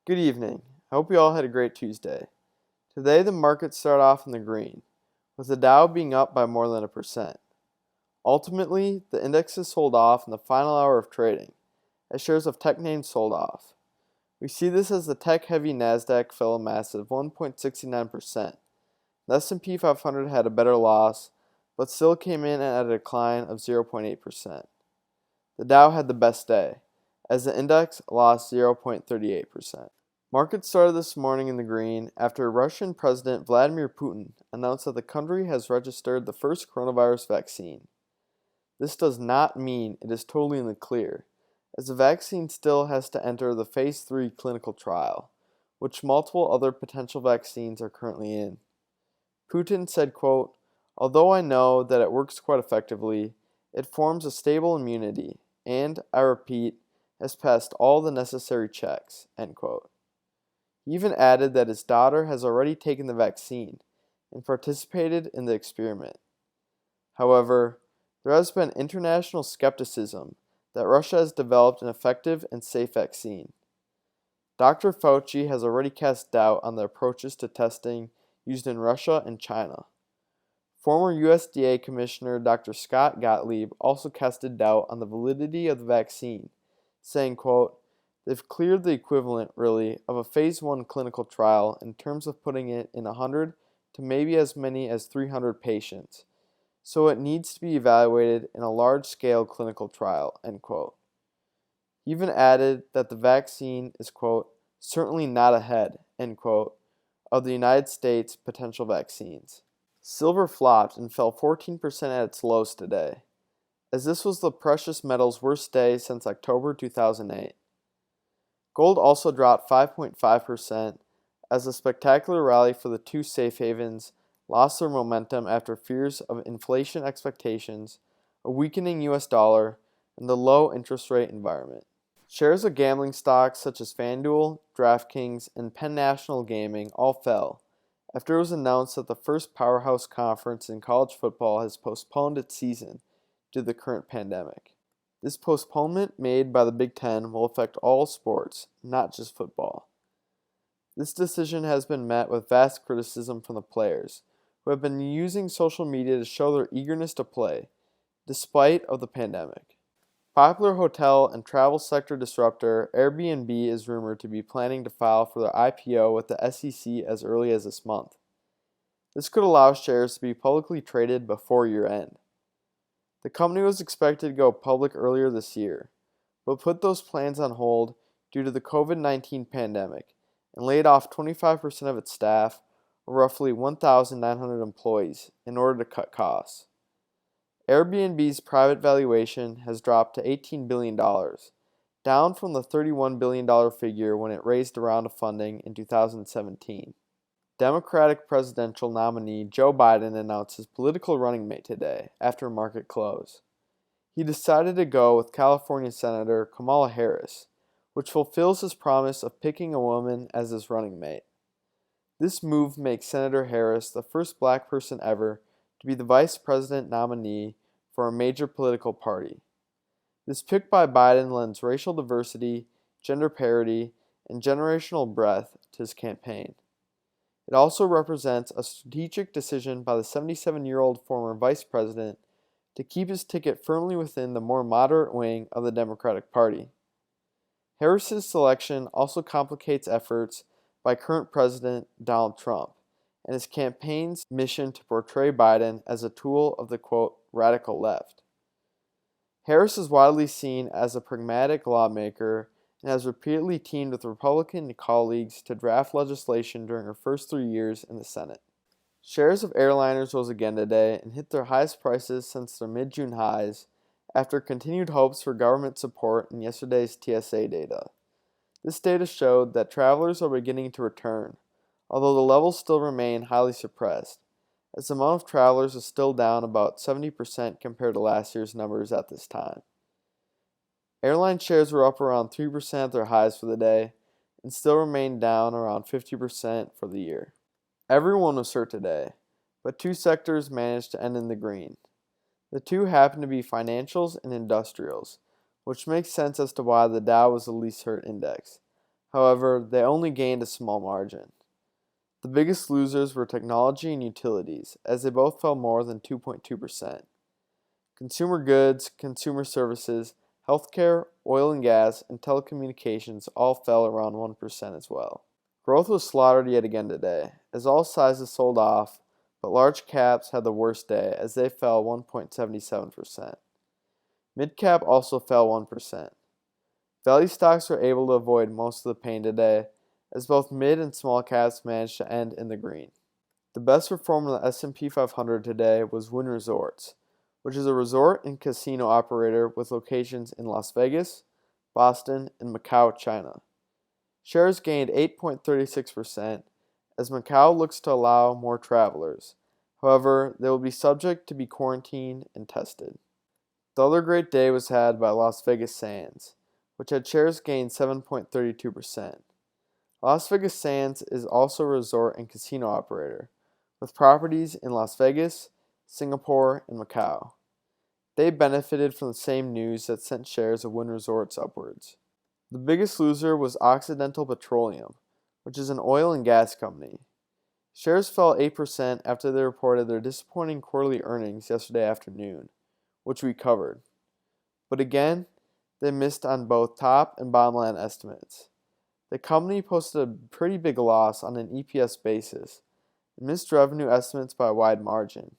Good evening. I hope you all had a great Tuesday. Today the markets start off in the green, with the Dow being up by more than 1%. Ultimately, the indexes sold off in the final hour of trading, as shares of tech names sold off. We see this as the tech-heavy Nasdaq fell a massive 1.69%. The S&P 500 had a better loss, but still came in at a decline of 0.8%. The Dow had the best day, as the index lost 0.38%. Markets started this morning in the green after Russian President Vladimir Putin announced that the country has registered the first coronavirus vaccine. This does not mean it is totally in the clear, as the vaccine still has to enter the Phase 3 clinical trial, which multiple other potential vaccines are currently in. Putin said, quote, "Although I know that it works quite effectively, it forms a stable immunity and, I repeat, has passed all the necessary checks," end quote. He even added that his daughter has already taken the vaccine and participated in the experiment. However, there has been international skepticism that Russia has developed an effective and safe vaccine. Dr. Fauci has already cast doubt on the approaches to testing used in Russia and China. Former USDA Commissioner Dr. Scott Gotlieb also casted doubt on the validity of the vaccine, saying, quote, "They've cleared the equivalent, really, of a Phase 1 clinical trial in terms of putting it in 100 to maybe as many as 300 patients, so it needs to be evaluated in a large-scale clinical trial," end quote. He even added that the vaccine is, quote, "certainly not ahead," end quote, of the United States' potential vaccines. Silver flopped and fell 14% at its lows today, as this was the precious metal's worst day since October 2008. Gold also dropped 5.5% as a spectacular rally for the two safe havens lost their momentum after fears of inflation expectations, a weakening US dollar, and the low interest rate environment. Shares of gambling stocks such as FanDuel, DraftKings, and Penn National Gaming all fell after it was announced that the first powerhouse conference in college football has postponed its season due to the current pandemic. This postponement made by the Big Ten will affect all sports, not just football. This decision has been met with vast criticism from the players, who have been using social media to show their eagerness to play, despite of the pandemic. Popular hotel and travel sector disruptor Airbnb is rumored to be planning to file for their IPO with the SEC as early as this month. This could allow shares to be publicly traded before year-end. The company was expected to go public earlier this year, but put those plans on hold due to the COVID-19 pandemic and laid off 25% of its staff, or roughly 1,900 employees, in order to cut costs. Airbnb's private valuation has dropped to $18 billion, down from the $31 billion figure when it raised a round of funding in 2017. Democratic presidential nominee Joe Biden announced his political running mate today after market close. He decided to go with California Senator Kamala Harris, which fulfills his promise of picking a woman as his running mate. This move makes Senator Harris the first black person ever to be the vice president nominee for a major political party. This pick by Biden lends racial diversity, gender parity, and generational breadth to his campaign. It also represents a strategic decision by the 77-year-old former vice president to keep his ticket firmly within the more moderate wing of the Democratic Party. Harris's selection also complicates efforts by current President Donald Trump and his campaign's mission to portray Biden as a tool of the, quote, radical left. Harris is widely seen as a pragmatic lawmaker and has repeatedly teamed with Republican colleagues to draft legislation during her first 3 years in the Senate. Shares of airliners rose again today and hit their highest prices since their mid-June highs after continued hopes for government support in yesterday's TSA data. This data showed that travelers are beginning to return, although the levels still remain highly suppressed, as the amount of travelers is still down about 70% compared to last year's numbers at this time. Airline shares were up around 3% at their highs for the day, and still remain down around 50% for the year. Everyone was hurt today, but two sectors managed to end in the green. The two happen to be financials and industrials, which makes sense as to why the Dow was the least hurt index. However, they only gained a small margin. The biggest losers were technology and utilities, as they both fell more than 2.2%. Consumer goods, consumer services, healthcare, oil and gas, and telecommunications all fell around 1% as well. Growth was slaughtered yet again today, as all sizes sold off, but large caps had the worst day as they fell 1.77%. Mid-cap also fell 1%. Value stocks were able to avoid most of the pain today, as both mid and small caps managed to end in the green. The best performer in the S&P 500 today was Wynn Resorts, which is a resort and casino operator with locations in Las Vegas, Boston, and Macau, China. Shares gained 8.36% as Macau looks to allow more travelers. However, they will be subject to be quarantined and tested. The other great day was had by Las Vegas Sands, which had shares gain 7.32%. Las Vegas Sands is also a resort and casino operator, with properties in Las Vegas, Singapore, and Macau. They benefited from the same news that sent shares of Wynn Resorts upwards. The biggest loser was Occidental Petroleum, which is an oil and gas company. Shares fell 8% after they reported their disappointing quarterly earnings yesterday afternoon, which we covered. But again, they missed on both top and bottom line estimates. The company posted a pretty big loss on an EPS basis and missed revenue estimates by a wide margin.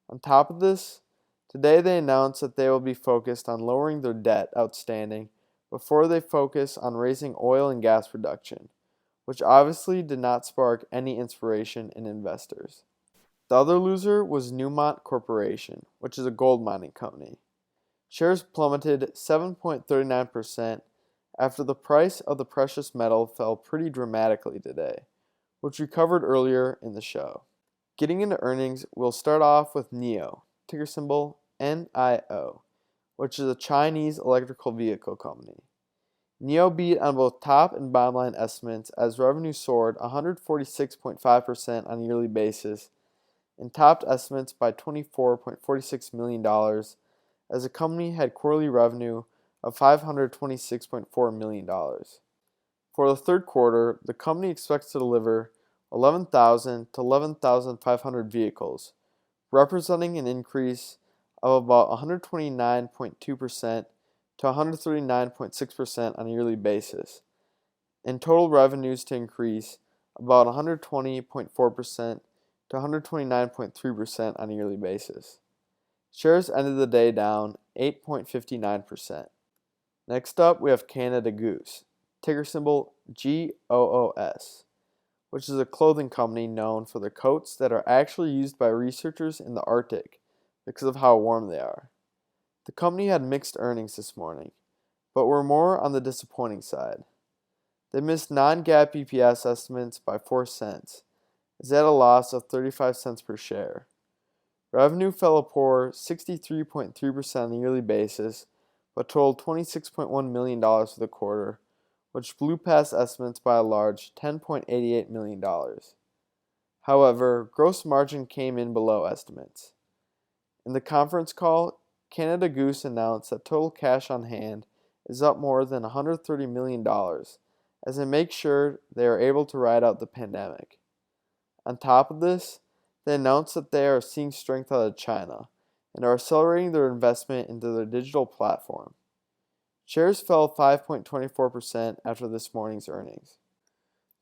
On top of this, today they announced that they will be focused on lowering their debt outstanding before they focus on raising oil and gas production, which obviously did not spark any inspiration in investors. The other loser was Newmont Corporation, which is a gold mining company. Shares plummeted 7.39% after the price of the precious metal fell pretty dramatically today, which we covered earlier in the show. Getting into earnings, we'll start off with NIO, ticker symbol NIO, which is a Chinese electrical vehicle company. NIO beat on both top and bottom line estimates as revenue soared 146.5% on a yearly basis and topped estimates by $24.46 million as the company had quarterly revenue of $526.4 million. For the third quarter, the company expects to deliver 11,000 to 11,500 vehicles, representing an increase of about 129.2% to 139.6% on a yearly basis, and total revenues to increase about 120.4% to 129.3% on a yearly basis. Shares ended the day down 8.59%. Next up, we have Canada Goose, ticker symbol GOOS, which is a clothing company known for the coats that are actually used by researchers in the Arctic because of how warm they are. The company had mixed earnings this morning, but were more on the disappointing side. They missed non-GAAP EPS estimates by 4 cents, as they had a loss of 35 cents per share. Revenue fell a poor 63.3% on a yearly basis, but totaled $26.1 million for the quarter, which blew past estimates by a large $10.88 million. However, gross margin came in below estimates. In the conference call, Canada Goose announced that total cash on hand is up more than $130 million as they make sure they are able to ride out the pandemic. On top of this, they announced that they are seeing strength out of China and are accelerating their investment into their digital platform. Shares fell 5.24% after this morning's earnings.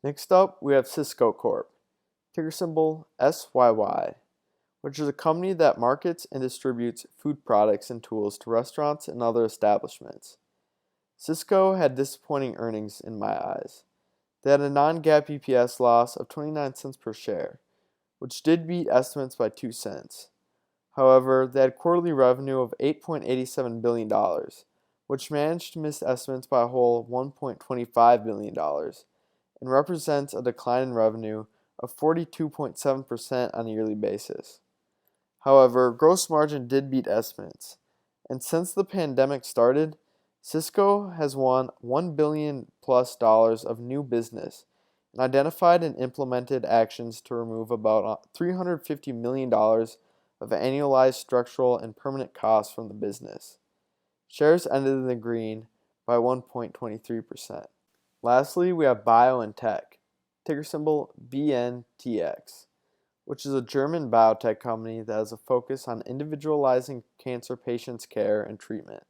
Next up, we have Cisco Corp, ticker symbol SYY, which is a company that markets and distributes food products and tools to restaurants and other establishments. Cisco had disappointing earnings in my eyes. They had a non-GAAP EPS loss of 29 cents per share, which did beat estimates by 2 cents. However, they had quarterly revenue of $8.87 billion, which managed to miss estimates by a whole $1.25 billion, and represents a decline in revenue of 42.7% on a yearly basis. However, gross margin did beat estimates, and since the pandemic started, Cisco has won $1 billion plus of new business and identified and implemented actions to remove about $350 million of annualized structural and permanent costs from the business. Shares ended in the green by 1.23%. Lastly, we have Bio and Tech, ticker symbol BNTX, which is a German biotech company that has a focus on individualizing cancer patients' care and treatment.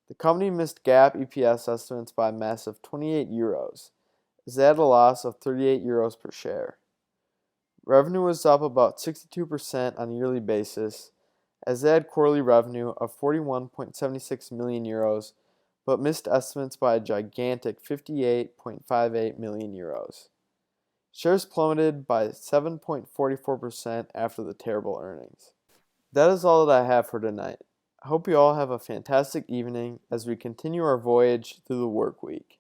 The company missed GAAP EPS estimates by a massive 28 euros, as they had a loss of 38 euros per share. Revenue was up about 62% on a yearly basis, as they had quarterly revenue of 41.76 million euros, but missed estimates by a gigantic 58.58 million euros. Shares plummeted by 7.44% after the terrible earnings. That is all that I have for tonight. I hope you all have a fantastic evening as we continue our voyage through the work week.